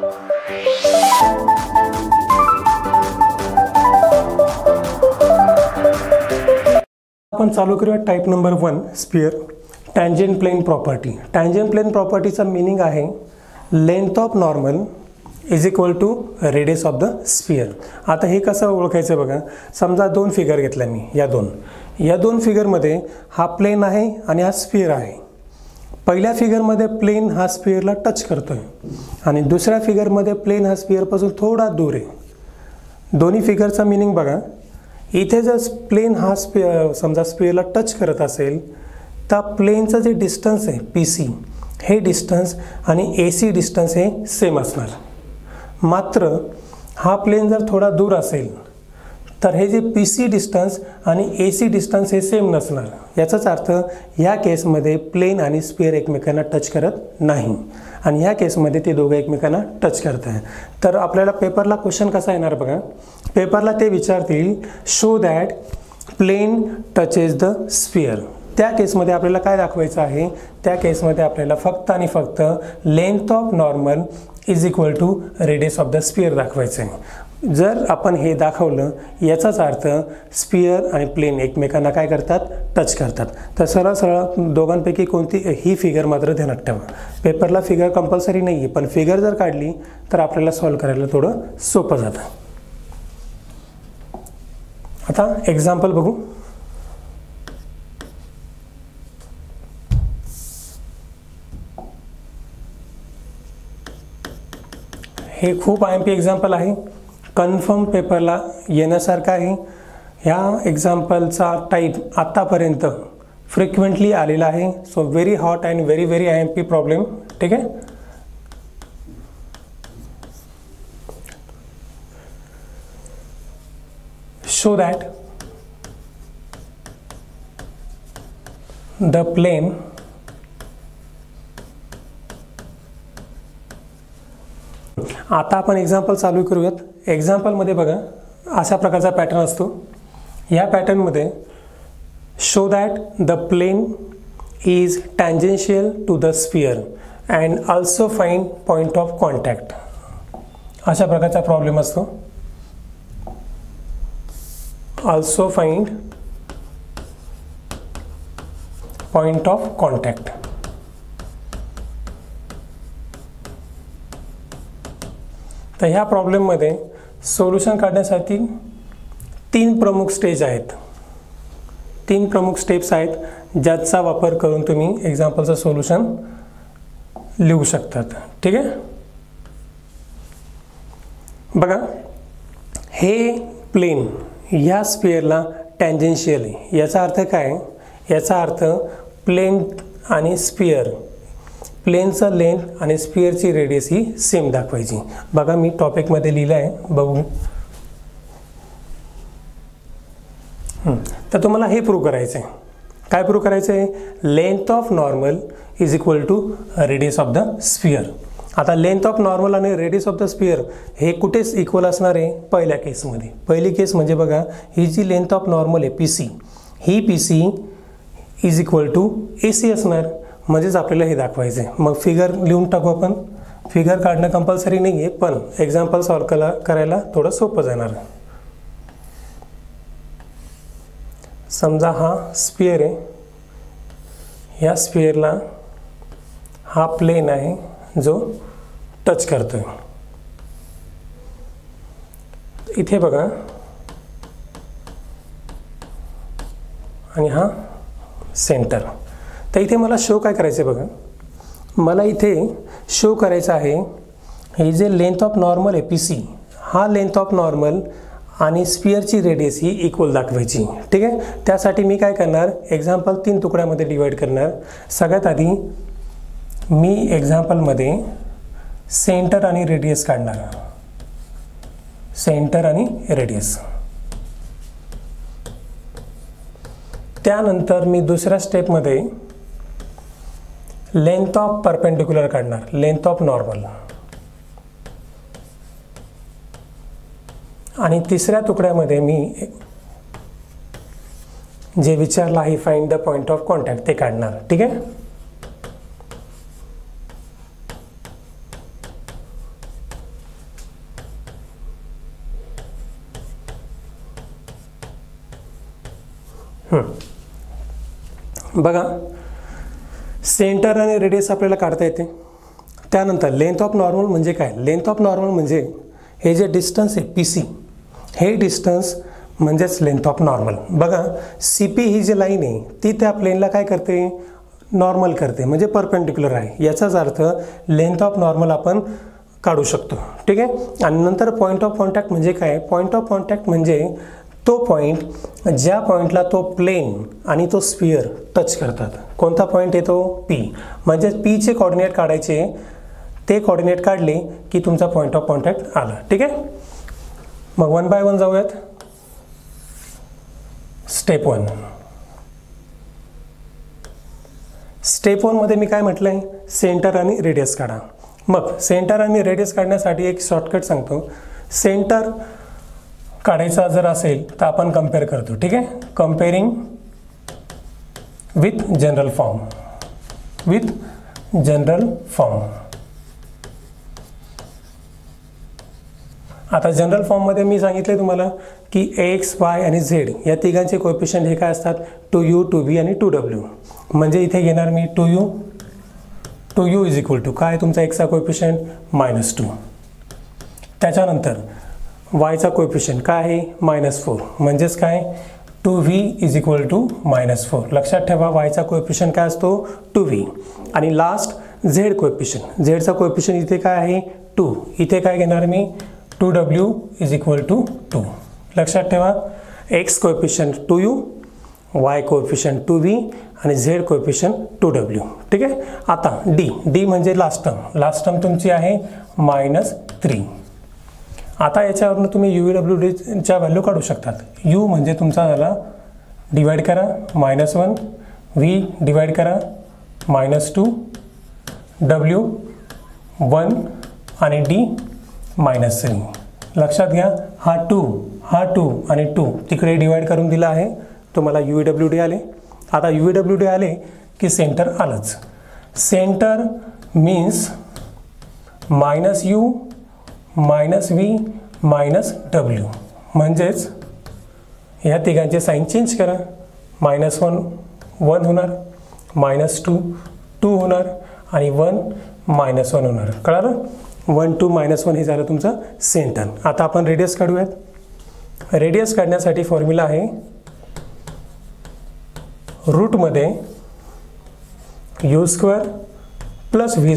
आपण चालू करूया type number 1 sphere tangent plane property. Tangent plane प्रॉपर्टीचा मीनिंग आहे length of normal is equal to radius of the sphere. आता हे कसं ओळखायचं बघा, समजा दोन फिगर घेतल्या मी, या दोन फिगरमध्ये हा प्लेन आहे आणि हा स्फिअर आहे. पहिल्या फिगरमध्ये प्लेन हा स्फिअरला टच करतोय आणि दुसऱ्या फिगरमध्ये प्लेन हा स्फिअरपासून थोडा दूर आहे. दोन्ही फिगरचा मीनिंग बघा, इथे जर प्लेन हा समजा स्फिअरला टच करत असेल तर प्लेनचं जे डिस्टन्स आहे PC, हे डिस्टन्स आणि AC डिस्टन्स हे सेम असणार. मात्र हा प्लेन जर थोडा दूर असेल तर हे जे PC डिस्टन्स आणि AC डिस्टन्स हे सेम नसणार. याचाच अर्थ ह्या केसमध्ये प्लेन आणि स्फिअर एकमेकांना टच करत नाही आणि ह्या केसमध्ये ते दोघं एकमेकांना टच करत आहे. तर आपल्याला पेपरला क्वेश्चन कसा येणार बघा, पेपरला ते विचारतील show that plane touches the sphere. त्या केसमध्ये आपल्याला काय दाखवायचं आहे, त्या केसमध्ये आपल्याला फक्त आणि फक्त length of normal is equal to radius of the sphere दाखवायचं आहे. जर आपण हे दाखवलं याचाच अर्थ स्फिअर आणि प्लेन एकमेकांना काय करतात, टच करतात. तर सरळ सरळ दोघांपैकी कोणती ही फिगर मात्र ध्यानात ठेवा. पेपरला फिगर कंपल्सरी नाही आहे, पण फिगर जर काढली तर आपल्याला सॉल्व करायला थोडं सोपं जातं. आता एक्झाम्पल बघू. हे खूप IMP एक्झाम्पल आहे, कन्फर्म पेपरला येण्यासारखं आहे. ह्या एक्झाम्पलचा टाईप आत्तापर्यंत फ्रिक्वेंटली आलेला आहे. So very hot and very very IMP problem. ठीक आहे. शो दॅट द प्लेन आता आपण एक्झाम्पल चालू करूयात. एक्झाम्पलमध्ये बघा अशा प्रकारचा पॅटर्न असतो. या पॅटर्नमध्ये show that the plane is tangential to the sphere and also find point of contact, अशा प्रकारचा प्रॉब्लेम असतो. Also find point of contact. तर ह्या प्रॉब्लेममध्ये सोल्युशन काढण्यासाठी तीन प्रमुख स्टेज आहेत, तीन प्रमुख स्टेप्स आहेत ज्याचा वापर करून तुम्ही एक्झाम्पलचं सोल्युशन लिहू शकतात. ठीक आहे. बघा हे प्लेन ह्या स्फिअरला टँजेन्शियल आहे. याचा अर्थ काय, याचा अर्थ प्लेन आणि स्फिअर, प्लेनचं लेंथ आणि स्फिअरची रेडियस ही सेम दाखवायची. बघा मी टॉपिकमध्ये लिहिलं आहे, बघू. तर तुम्हाला हे प्रूव्ह करायचं आहे. काय प्रूव्ह करायचं आहे, length of normal is equal to radius of the sphere. आता लेंथ ऑफ नॉर्मल आणि रेडियस ऑफ द स्फिअर हे कुठेच इक्वल असणार आहे, पहिल्या केसमध्ये. पहिली केस म्हणजे बघा ही जी लेंथ ऑफ नॉर्मल आहे PC, ही PC is equal to AC असणार. म्हणजेच आपल्याला हे दाखवायचं आहे. मग फिगर लिहून टाकू आपण. फिगर काढणं कंपल्सरी नाही आहे, पण एक्झाम्पल सॉल्व करायला थोडं सोपं जाणार. समजा हा स्फिअर आहे, या स्फिअरला हा प्लेन आहे जो टच करतोय. इथे बघा आणि हा सेंटर. तर इथे मला शो काय करायचं आहे बघा, मला इथे शो करायचं आहे हे जे लेंथ ऑफ नॉर्मल आहे PC, हा लेंथ ऑफ नॉर्मल आणि स्फिअरची रेडियस ही इक्वल दाखवायची. ठीक आहे. त्यासाठी मी काय करणार, एक्झाम्पल 3 तुकड्यामध्ये डिवाइड करणार. सगळ्यात आधी मी एक्झाम्पलमध्ये सेंटर आणि रेडियस काढणार, सेंटर आणि रेडियस. त्यानंतर मी दुसऱ्या स्टेपमध्ये लेंथ ऑफ परपेंडिक्युलर काढणार, लेंथ ऑफ नॉर्मल. आणि तिसऱ्या तुकड्यामध्ये मी जे विचारलं आहे find the point of contact ते काढणार. ठीक आहे. बघा सेंटर आणि रेडियस आपल्याला काढता येते. त्यानंतर लेंथ ऑफ नॉर्मल म्हणजे काय? लेंथ ऑफ नॉर्मल म्हणजे हे जे डिस्टन्स आहे पी सी, हे डिस्टन्स म्हणजेच लेंथ ऑफ नॉर्मल. बघा सी पी ही जी लाईन आहे ती त्या प्लेनला काय करते? नॉर्मल करते, म्हणजे परपेंडिक्युलर आहे. याचाच अर्थ लेंथ ऑफ नॉर्मल आपण काढू शकतो. ठीक आहे. आणि नंतर पॉईंट ऑफ कॉन्टॅक्ट म्हणजे काय? पॉईंट ऑफ कॉन्टॅक्ट म्हणजे तो पॉईंट ज्या पॉईंटला तो प्लेन आणि तो स्फिअर टच करतात. कोणता पॉईंट येतो? पी. म्हणजे पीचे कॉर्डिनेट काढायचे, ते कॉर्डिनेट काढले की तुमचा पॉईंट ऑफ कॉन्टॅक्ट आला. ठीक आहे. मग 1 बाय 1 जाऊयात. स्टेप 1. स्टेप 1 मध्ये मी काय म्हटलंय? सेंटर आणि रेडियस काढा. मग सेंटर आणि रेडियस काढण्यासाठी एक शॉर्टकट सांगतो. सेंटर काढायचा जर असेल तर आपण कम्पेअर करतो. ठीक आहे. Comparing with general form. आता जनरल फॉर्ममध्ये मी सांगितले तुम्हाला की एक्स, वाय आणि झेड या तिघांचे कोएफिशियंट हे काय असतात? 2u, 2v आणि 2w. म्हणजे इथे घेणार मी 2u इज इक्वल टू काय? तुमचा एक्सचा कोएफिशियंट -2. त्याच्यानंतर वायचा कोएफिशियंट काय आहे? -4. म्हणजेच काय? 2v is equal to -4. लक्षात ठेवा वायचा कोएफिशियंट काय असतो? 2v. आणि लास्ट झेड कोएफिशियंट. झेडचा कोएफिशियंट इथे काय आहे? 2. इथे काय घेणार मी? 2w is equal to 2. लक्षात ठेवा x coefficient 2u, Y coefficient 2v आणि झेड कोएफिशियंट 2w. ठीक आहे. आता डी म्हणजे लास्ट टर्म तुमची आहे -3. आता याच्यावरून तुम्ही UVWDच्या व्हॅल्यू काढू शकतात. u म्हणजे तुमचा झाला डिवाइड करा -1, v डिवाइड करा -2, w 1 आणि d -3. लक्षात घ्या हा 2 आणि 2 तिकडे डिवाइड करून दिला आहे, तुम्हाला UVWD आले. आता UVWD आले की सेंटर आलंच. Centre means -u -v -w. म्हणजेच ह्या तिघांचे साईन चेंज करा. -1 1 होणार, -2 2 होणार आणि 1 -1 होणार. कळालं? 1 2 -1 हे झालं तुमचं सेंटर. आता आपण रेडियस काढूयात. रेडियस काढण्यासाठी फॉर्म्युला आहे रूटमध्ये u² + v²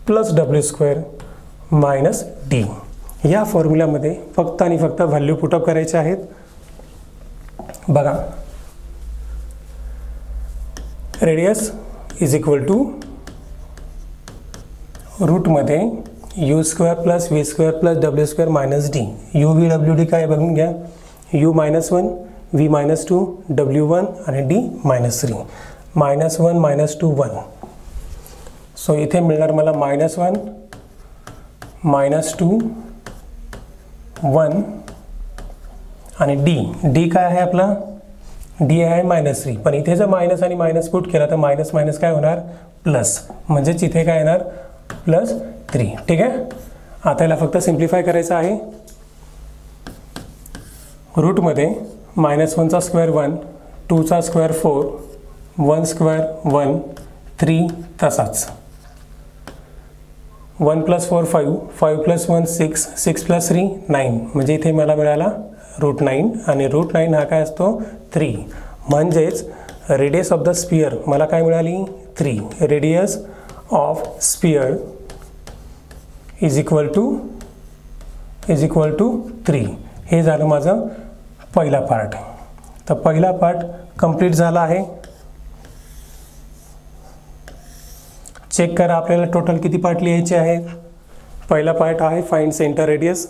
+ w² - d. या फॉर्म्युल्यामध्ये फक्त आणि फक्त व्हॅल्यू पुटअप करायचे आहेत. बघा रेडियस इज इक्वल टू रूटमध्ये u² + v² + w² - d. UVWD काय बघून घ्या. u -1, v -2, w 1 आणि d -3. -1 -2 1. सो इथे मिळणार मला -1 -2 1 आणि d काय आहे आपला? d आहे -3. पण इथे जर मायनस आणि मायनस पुट केला तर मायनस मायनस काय होणार? प्लस. म्हणजेच इथे काय येणार? +3. ठीक आहे. आता याला फक्त सिम्प्लिफाय करायचं आहे. रूटमध्ये -1चा स्क्वेअर 1, 2चा स्क्वेअर 4, 1 स्क्वेअर 1, 3 तसाच. 1 + 4 5, 5 + 1 6, 6 + 3 9. म्हणजे इथे मला मिळाला √9 आणि √9 हा काय असतो? 3. म्हणजेच रेडियस ऑफ द स्पियर मला काय मिळाली? 3. Radius of sphere is equal to 3. हे झालं माझं पहिला पार्ट. तर पहिला पार्ट कंप्लीट झाला आहे. चेक करा आपल्याला टोटल किती पार्ट लिहायचे आहेत. पहिला पार्ट आहे फाइंड सेंटर रेडियस,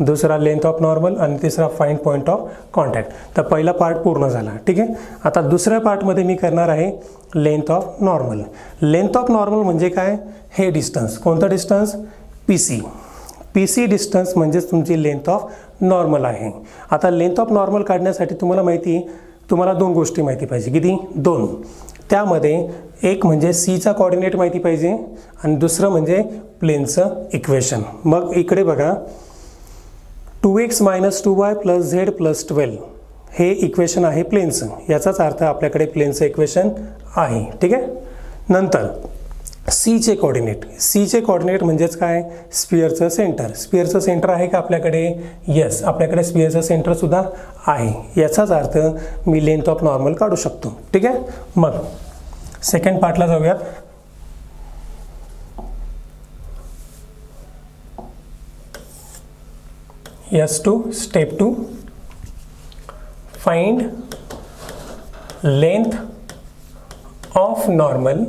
दुसरा लेंथ ऑफ नॉर्मल आणि तिसरा फाइंड पॉईंट ऑफ कॉन्टॅक्ट. तर पहिला पार्ट पूर्ण झाला. ठीक आहे. आता दुसऱ्या पार्टमध्ये मी करणार आहे length of normal. Length of normal म्हणजे काय? हे डिस्टन्स. कोणतं डिस्टन्स? PC डिस्टन्स म्हणजेच तुमची लेंथ ऑफ नॉर्मल आहे. आता लेंथ ऑफ नॉर्मल काढण्यासाठी तुम्हाला 2 गोष्टी माहिती पाहिजे. किती? 2. त्यामध्ये एक म्हणजे सीचा कोऑर्डिनेट माहिती पाहिजे आणि दुसरं म्हणजे प्लेनचं इक्वेशन. मग इकडे बघा 2x - 2y + z + 12 हे इक्वेशन आहे प्लेनचं, याचाच अर्थ आपल्याकडे प्लेनचं इक्वेशन आहे. ठीक आहे. नंतर सीचे कोऑर्डिनेट म्हणजेच काय, स्पिअरचं सेंटर. स्पिअरचं सेंटर आहे का आपल्याकडे? येस, आपल्याकडे स्पिअरचं सेंटर सुद्धा आहे. याचाच अर्थ मी लेंथ ऑफ नॉर्मल काढू शकतो. ठीक आहे. मग सेकंड पार्टला जाऊयात. Step 2 find length of normal.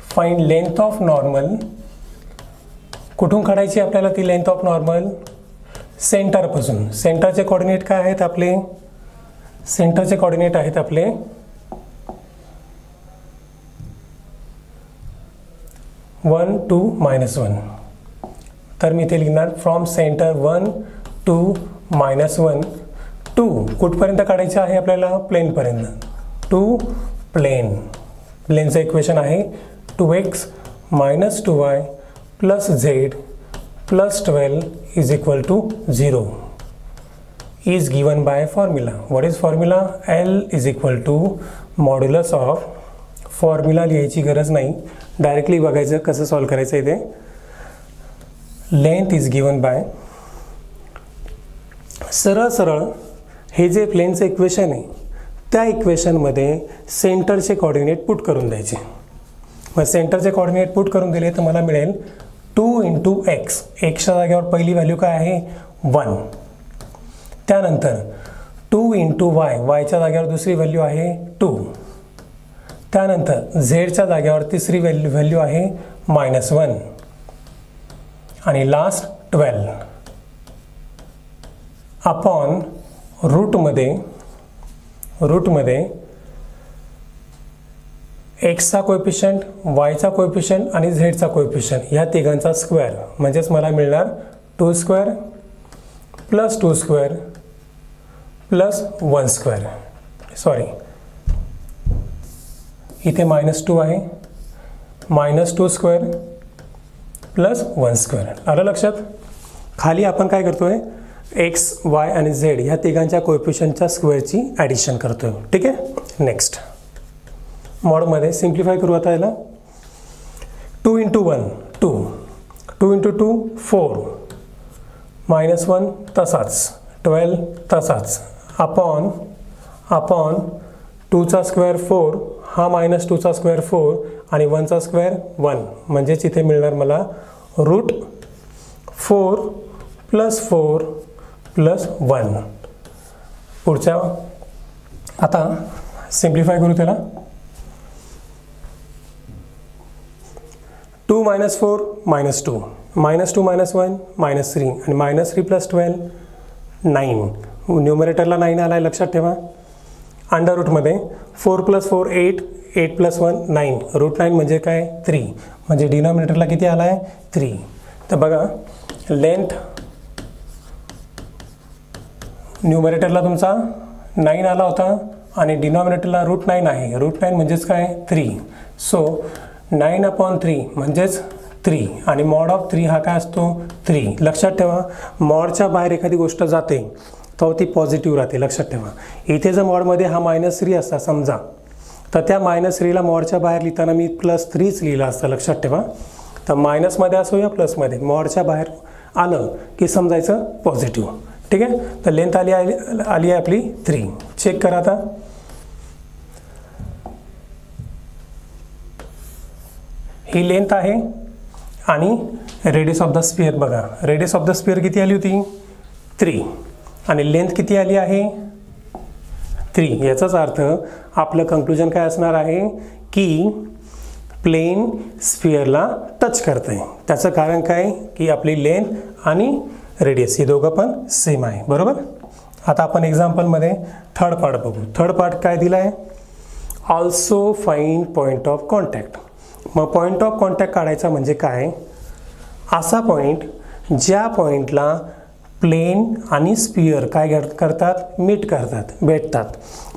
Find length of normal. कुठून काढायची आपल्याला ती लेंथ ऑफ नॉर्मल? सेंटरपासून. सेंटरचे कोऑर्डिनेट काय आहेत आपले? सेंटरचे कोऑर्डिनेट आहेत आपले 1 2 -1. तर मी इथे लिहिणार फ्रॉम सेंटर 1 2 -1 टू कुठपर्यंत काढायचं आहे आपल्याला? प्लेनपर्यंत. To plane. प्लेनचं इक्वेशन आहे 2x - 2y + z + 12 = 0 is given by formula. What is formula? L = modulus of. Formula लिहायची गरज नाही, डायरेक्टली बघायचं कसं सॉल्व करायचं इथे. लेंथ इज गिवन बाय, सरळ हे जे प्लेनचं इक्वेशन आहे त्या इक्वेशनमध्ये सेंटरचे कोऑर्डिनेट पुट करून द्यायचे. मग सेंटरचे कोऑर्डिनेट पुट करून दिले तर मला मिळेल 2 × x. एक्सच्या जागेवर पहिली व्हॅल्यू काय आहे? 1. त्यानंतर 2 × y. वायच्या जागेवर दुसरी व्हॅल्यू आहे 2. त्यानंतर झेडच्या जागेवर तिसरी व्हॅल्यू आहे -1 आणि लास्ट 12 अपॉन रूटमध्ये एक्सचा कोएफिशियंट, वायचा कोएफिशियंट आणि झेडचा कोएफिशियंट ह्या तिघांचा स्क्वेअर. म्हणजेच मला मिळणार 2² + 2² + 1². सॉरी, इथे -2 आहे. -2² + 1². आलं लक्षात? खाली आपण काय करतोय? x, y आणि z ह्या तिघांच्या कोएफिशियंटच्या स्क्वेअरची ॲडिशन करतोय. ठीक आहे. नेक्स्ट मॉडमध्ये सिम्प्लिफाय करू आता याला. 2 × 1 2, 2 × 2 4, -1 तसाच, 12 तसाच, अपॉन 2चा स्क्वेअर 4, हा -2चा स्क्वेअर 4 आणि 1चा स्क्वेअर 1. म्हणजेच इथे मिळणार मला √4 + 4 + 1. पुढच्या आता सिम्प्लिफाय करू त्याला. 2 - 4 -2, -2 - 1 -3 आणि -3 + 12 9. न्यूमरेटरला 9 आला आहे लक्षात ठेवा. अंडर रूटमध्ये 4 + 4 8, 8 + 1 9. √9 म्हणजे काय? 3. म्हणजे डिनॉमिनेटरला किती आला आहे? 3. तर बघा लेंथ न्यूमरेटरला तुमचा 9 आला होता आणि डिनॉमिनेटरला √9 आहे. √9 म्हणजेच काय? 3. सो 9/3 म्हणजेच 3 आणि मॉड ऑफ 3 हा काय असतो? 3. लक्षात ठेवा, मॉडच्या बाहेर एखादी गोष्ट जाते तर ती पॉझिटिव्ह राहते. लक्षात ठेवा. इथे जर मॉडमध्ये हा -3 असता समजा, तर त्या -3ला मॉडच्या बाहेर लिहिताना मी +3च लिहिलं असतं. लक्षात ठेवा. तर मायनसमध्ये असो या प्लसमध्ये मॉडच्या बाहेर आलं की समजायचं पॉझिटिव्ह. ठीक आहे. तर लेंथ आली आहे आपली 3. चेक करा आता. ही लेंथ आहे आणि रेडियस ऑफ द स्पिअर बघा. रेडियस ऑफ द स्पिअर किती आली होती? 3 आणि लेंथ किती आली आहे? 3. याचाच अर्थ आपलं कंक्लुजन काय असणार आहे की प्लेन स्पिअरला टच करते. त्याचं कारण काय की आपली लेंथ आणि रेडियस हे दोघं पण सेम आहे. बरोबर. आता आपण एक्झाम्पलमध्ये थर्ड पार्ट बघू. थर्ड पार्ट काय दिला आहे? Also find point of contact. मग पॉईंट ऑफ कॉन्टॅक्ट काढायचा म्हणजे काय? असा पॉईंट ज्या पॉईंटला प्लेन आणि स्पिअर काय करतात? मीट करतात, भेटतात.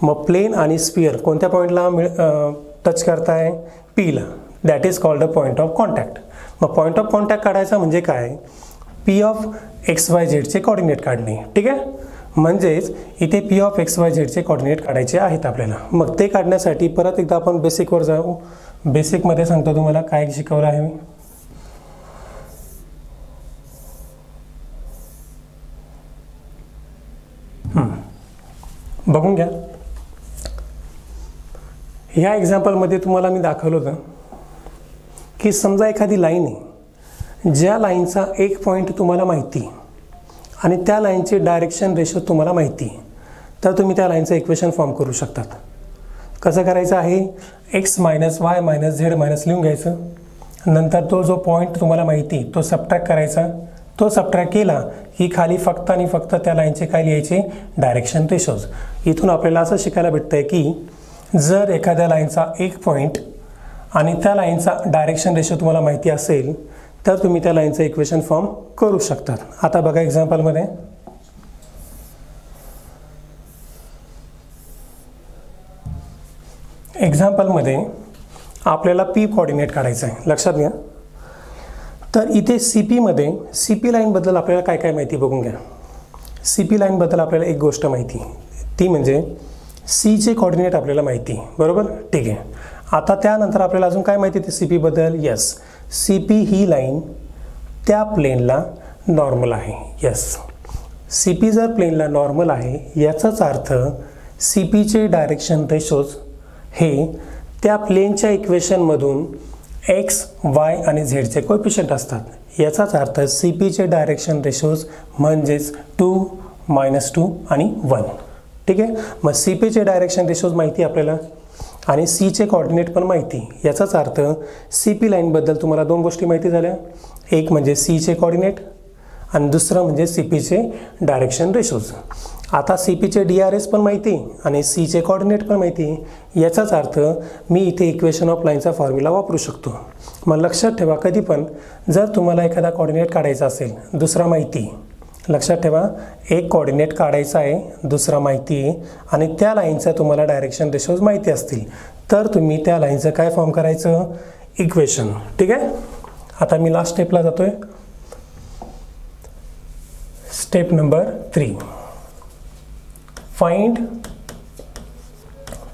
मग प्लेन आणि स्पिअर कोणत्या पॉईंटला टच करताय? पीला. That is called a point of contact. मग पॉईंट ऑफ कॉन्टॅक्ट काढायचा म्हणजे काय? P of XYZ चे कोऑर्डिनेट काढणे. ठीक आहे. म्हणजेच इथे पी ऑफ एक्स वाय झेडचे कॉर्डिनेट काढायचे आहेत आपल्याला. मग ते काढण्यासाठी परत एकदा आपण बेसिकवर जाऊ. बेसिकमध्ये सांगतो तुम्हाला काय शिकवलं आहे मी. बघून घ्या. ह्या एक्झाम्पलमध्ये तुम्हाला मी दाखवलं होतं की समजा एखादी लाईन आहे, ज्या लाईनचा एक पॉईंट तुम्हाला माहिती आणि त्या लाईनचे डायरेक्शन रेशो तुम्हाला माहिती, तर तुम्ही त्या लाईनचं इक्वेशन फॉर्म करू शकतात. कसं करायचं आहे, x minus y minus Z minus लिहून घ्यायचं. नंतर तो जो पॉईंट तुम्हाला माहिती तो सबट्रॅक्ट करायचा. तो सबट्रॅक्ट केला की खाली फक्त आणि फक्त त्या लाईनचे काय लिहायचे, डायरेक्शन रेशोज. इथून आपल्याला असं शिकायला भेटतं आहे की जर एखाद्या लाईनचा एक पॉईंट आणि त्या लाईनचा डायरेक्शन रेशो तुम्हाला माहिती असेल तर तुम्ही त्या लाईनचं इक्वेशन फॉर्म करू शकतात. आता बघा एक्झाम्पलमध्ये, आपल्याला पी कोऑर्डिनेट काढायचं आहे. लक्षात घ्या. तर इथे सी पीमध्ये सी पी लाईनबद्दल आपल्याला काय काय माहिती बघून घ्या. सी पी लाईनबद्दल आपल्याला एक गोष्ट माहिती, ती म्हणजे सीचे कोऑर्डिनेट आपल्याला माहिती, बरोबर. ठीक आहे. आता त्यानंतर आपल्याला अजून काय माहिती ते सी पीबद्दल. यस, सी पी ही लाईन त्या प्लेनला नॉर्मल आहे. यस, सी पी जर प्लेनला नॉर्मल आहे याचाच अर्थ सी पीचे डायरेक्शन रेशोज हे त्या प्लेनच्या इक्वेशनमधून एक्स वाय आणि झेडचे कोएफिशियंट असतात. याचाच अर्थ सी पीचे डायरेक्शन रेशोज म्हणजेच 2, -2 आणि 1. ठीक आहे. मग सी पीचे डायरेक्शन रेशोज माहिती आपल्याला आणि सीचे कोऑर्डिनेट पण माहिती. याचाच अर्थ सी पी लाईनबद्दल तुम्हाला दोन गोष्टी माहिती झाल्या. एक म्हणजे सीचे कोऑर्डिनेट आणि दुसरं म्हणजे सी पीचे डायरेक्शन रेशोज. आता सी पीचे डी आर एस पण माहिती आणि सीचे कोऑर्डिनेट पण माहिती. याचाच अर्थ मी इथे इक्वेशन ऑफ लाईनचा फॉर्म्युला वापरू शकतो. मग लक्षात ठेवा, कधी पण जर तुम्हाला एखादा कोऑर्डिनेट काढायचा असेल, दुसरा माहिती, लक्षात ठेवा, एक कोऑर्डिनेट काढायचा आहे, दुसरा माहिती आहे आणि त्या लाईनचं तुम्हाला डायरेक्शन रेशोज माहिती असतील तर तुम्ही त्या लाईनचं काय फॉर्म करायचं, इक्वेशन. ठीक आहे. आता मी लास्ट स्टेपला जातोय. Step number 3, find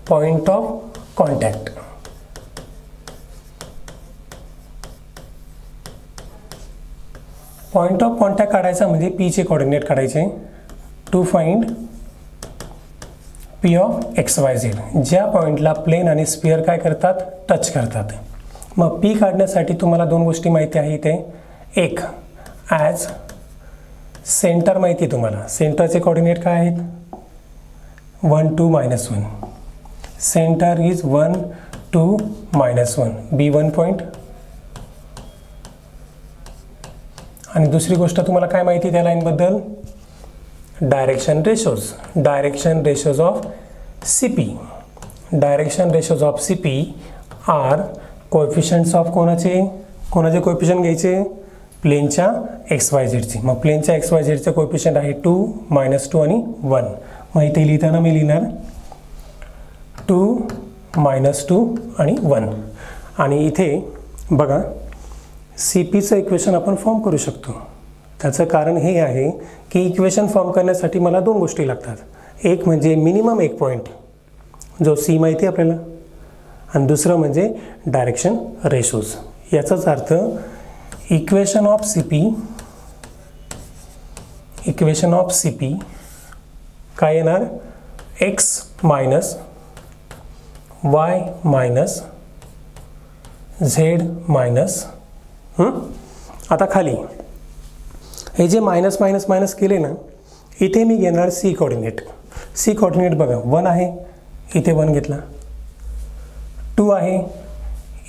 point of contact. Point of contact काढायचा म्हणजे पीचे कोऑर्डिनेट काढायचे. To find P of x y z, ज्या पॉईंटला प्लेन आणि स्पिअर काय करतात, टच करतात. मग पी काढण्यासाठी तुम्हाला दोन गोष्टी माहिती आहे इथे. एक, ॲज सेंटर माहिती तुम्हाला. सेंटरचे कोऑर्डिनेट काय आहेत, 1, 2, -1. Centre is 1, 2, -1. B1 point. आणि दुसरी गोष्ट तुम्हाला काय माहिती त्या लाईनबद्दल, direction ratios. Direction ratios of C P. Direction ratios of C P are coefficients of कोणाचे कोएफिशियंट घ्यायचे, प्लेनच्या एक्स वाय झेडची. मग प्लेनच्या एक्स वाय झेडचे कोएफिशियंट आहे 2, -2 आणि 1. मग इथे लिहिताना मी लिहिणार 2, -2 आणि 1. आणि इथे बघा सी पीचं इक्वेशन आपण फॉर्म करू शकतो. त्याचं कारण हे आहे की इक्वेशन फॉर्म करण्यासाठी मला दोन गोष्टी लागतात. एक म्हणजे मिनिमम एक पॉईंट जो सी माहिती आपल्याला आणि दुसरं म्हणजे डायरेक्शन रेशोज. याचाच अर्थ इक्वेशन ऑफ सी पी काय येणार, x minus y minus Z minus. आता खाली हे जे मायनस मायनस मायनस केले ना, इथे मी घेणार सी कोऑर्डिनेट. सी कोऑर्डिनेट बघा 1 आहे, इथे 1 घेतला. 2 आहे,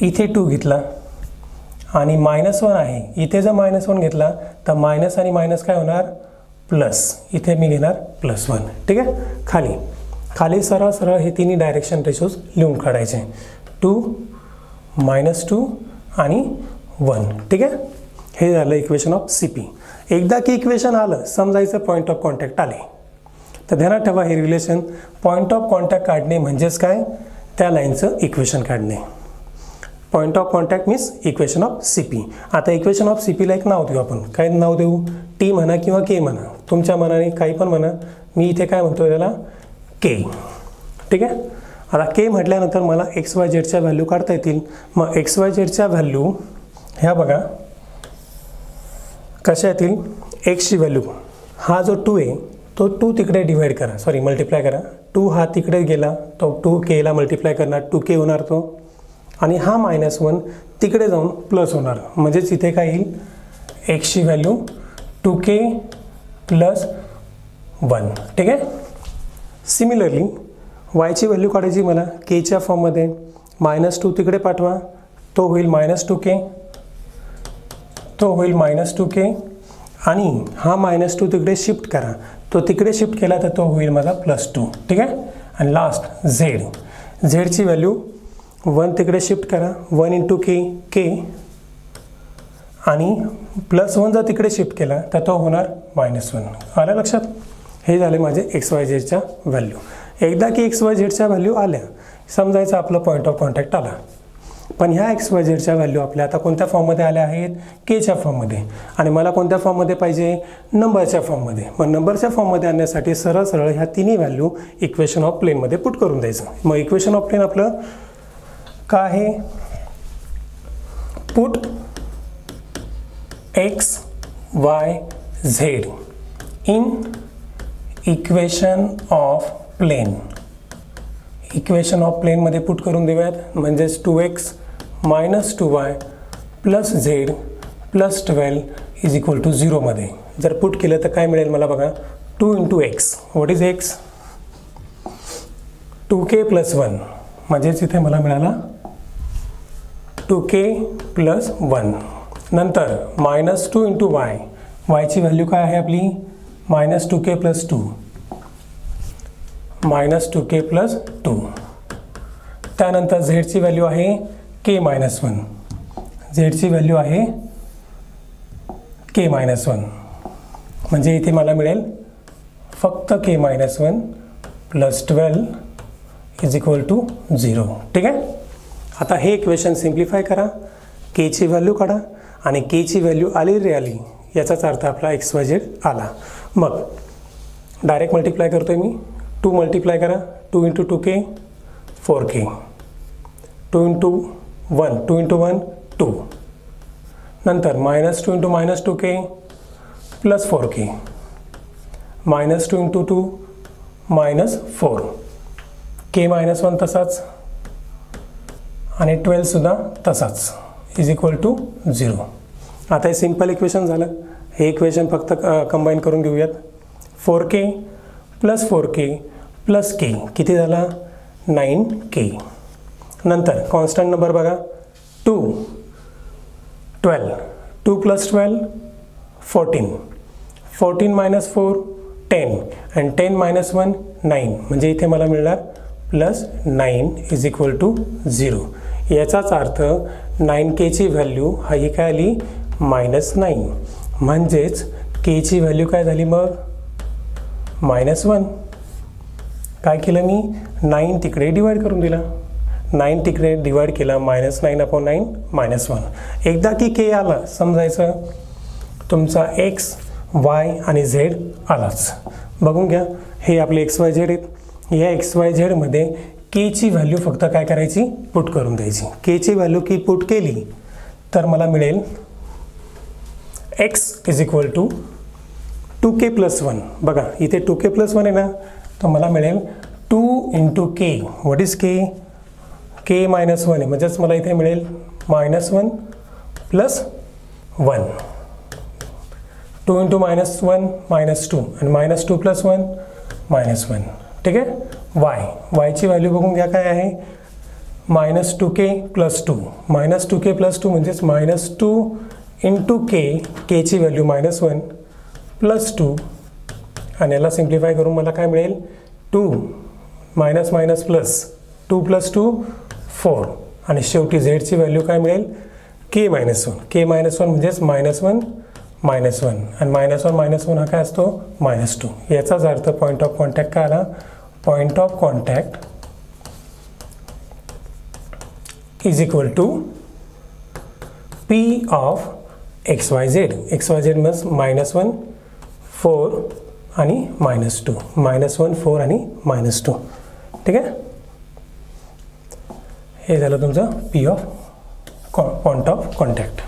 इथे 2 घेतला. आणि -1 आहे, इथे जर -1 घेतला तर मायनस आणि मायनस काय होणार, प्लस. इथे मी घेणार +1. ठीक आहे. खाली सरळ सरळ हे तिन्ही डायरेक्शन रेशोज लिहून काढायचे. 2, -2 आणि 1. ठीक आहे. हे झालं इक्वेशन ऑफ सी पी. एकदा की इक्वेशन आलं समजायचं पॉईंट ऑफ कॉन्टॅक्ट आले. तर ध्यानात ठेवा हे रिलेशन. पॉईंट ऑफ कॉन्टॅक्ट काढणे म्हणजेच काय, त्या लाईनचं इक्वेशन काढणे. Point of contact means equation of C P. आता इक्वेशन ऑफ सी पीला एक नाव देऊ आपण. काय नाव देऊ, टी म्हणा किंवा के म्हणा, तुमच्या मनाने काही पण म्हणा. मी इथे काय म्हणतो त्याला के. ठीक आहे. आता के म्हटल्यानंतर मला एक्स वाय झेडच्या व्हॅल्यू काढता येतील. मग एक्स वाय झेडच्या व्हॅल्यू ह्या बघा कशा येतील. एक्सची व्हॅल्यू हा जो 2 आहे तो 2 तिकडे डिवाइड करा, सॉरी मल्टिप्लाय करा. 2 हा तिकडे गेला तो 2 केला मल्टिप्लाय करणार 2k होणार तो, आणि हा -1 तिकडे जाऊन प्लस होणार. म्हणजेच इथे काय येईल एक्सची व्हॅल्यू 2k + 1. ठीक आहे. सिमिलरली वायची व्हॅल्यू काढायची मला केच्या फॉर्ममध्ये. -2 तिकडे पाठवा तो होईल -2k, तो होईल -2k, आणि हा -2 तिकडे शिफ्ट करा, तो तिकडे शिफ्ट केला तर तो होईल माझा +2. ठीक आहे. आणि लास्ट झेड, झेडची व्हॅल्यू 1 तिकडे शिफ्ट करा, 1 × k k, आणि +1 जर तिकडे शिफ्ट केला तर तो होणार -1. आलं लक्षात. हे झाले माझे एक्स वाय झेडच्या व्हॅल्यू. एकदा की एक्स वाय झेडच्या व्हॅल्यू आल्या समजायचं आपलं पॉईंट ऑफ कॉन्टॅक्ट आला. पण ह्या एक्स वाय झेडच्या व्हॅल्यू आपल्या आता कोणत्या फॉर्ममध्ये आल्या आहेत, केच्या फॉर्ममध्ये, आणि मला कोणत्या फॉर्ममध्ये पाहिजे, नंबरच्या फॉर्ममध्ये. मग नंबरच्या फॉर्ममध्ये आणण्यासाठी सरळ सरळ ह्या तिन्ही व्हॅल्यू इक्वेशन ऑफ प्लेनमध्ये पुट करून द्यायचं. मग इक्वेशन ऑफ प्लेन आपलं काय आहे, put x y z in equation of plane. Equation of प्लेनमध्ये पुट करून देऊयात. म्हणजेच 2x - 2y + z + 12 = 0 मध्ये जर पुट केलं तर काय मिळेल मला बघा. 2 × x, what is x, 2k + 1, म्हणजेच इथे मला मिळाला 2k + 1. नंतर -2 × y, yची व्हॅल्यू काय आहे आपली -2k + 2, -2k + 2. त्यानंतर झेडची व्हॅल्यू आहे k - 1, झेडची व्हॅल्यू आहे k - 1, म्हणजे इथे मला मिळेल फक्त k - 1 + 12 = 0. ठीक आहे. आता हे इक्वेशन सिम्प्लिफाय करा, केची व्हॅल्यू काढा, आणि केची व्हॅल्यू आली रे आली याचाच अर्थ आपला एक्स वाय झेड आला. मग डायरेक्ट मल्टिप्लाय करतोय मी. 2 मल्टिप्लाय करा, 2 × 2k 4k, 2 × 1 2 × 1 2, नंतर -2 × -2k + 4k, -2 × 2 -4, k - 1 तसाच आणि 12 सुद्धा तसाच = 0. आता हे सिंपल इक्वेशन झालं. हे इक्वेशन फक्त कंबाईन करून घेऊयात. 4k + 4k + k किती झाला 9k. नंतर कॉन्स्टंट नंबर बघा 2 12, 2 + 12 14, 14 - 4 10, आणि 10 - 1 9, म्हणजे इथे मला मिळणार +9 = 0. याचाच अर्थ 9k ची व्हॅल्यू हा ही काय आली -9, म्हणजेच k ची व्हॅल्यू काय झाली मग -1. काय केलं मी 9 तिकडे डिवाइड करून दिला, 9 तिकडे डिवाइड केला, -9/9 -1. एकदा की k आला समजायचं तुमचा x y आणि z आलाच. बघून घ्या हे आपले एक्स वाय झेड आहेत. या एक्स वाय झेडमध्ये k ची व्हॅल्यू फक्त काय करायची पुट करून द्यायची. k ची व्हॅल्यू की पुट केली तर मला मिळेल x = 2k + 1. बघा इथे 2k + 1 आहे ना, तर मला मिळेल 2 × k, what is k, k - 1 आहे, म्हणजेच मला इथे मिळेल -1 + 1, 2 × -1 -2, आणि -2 + 1 -1. ठीक आहे. y ची व्हॅल्यू बघून घ्या काय आहे -2k + 2, -2k + 2 म्हणजेच -2 × k, k ची व्हॅल्यू -1 + 2, आणि याला सिम्प्लिफाय करून मला काय मिळेल 2 -, 2 + 2 4, आणि शेवटी z ची व्हॅल्यू काय मिळेल k - 1, k - 1 म्हणजेच -1 -1, आणि -1 हा काय असतो -2. याचाच अर्थ पॉईंट ऑफ कॉन्टॅक्ट काय आला, point of contact = P of XYZ. XYZ means -1 4 आणि -2, -1 4 आणि -2. ठीक आहे. हे झालं तुमचं P of point of contact.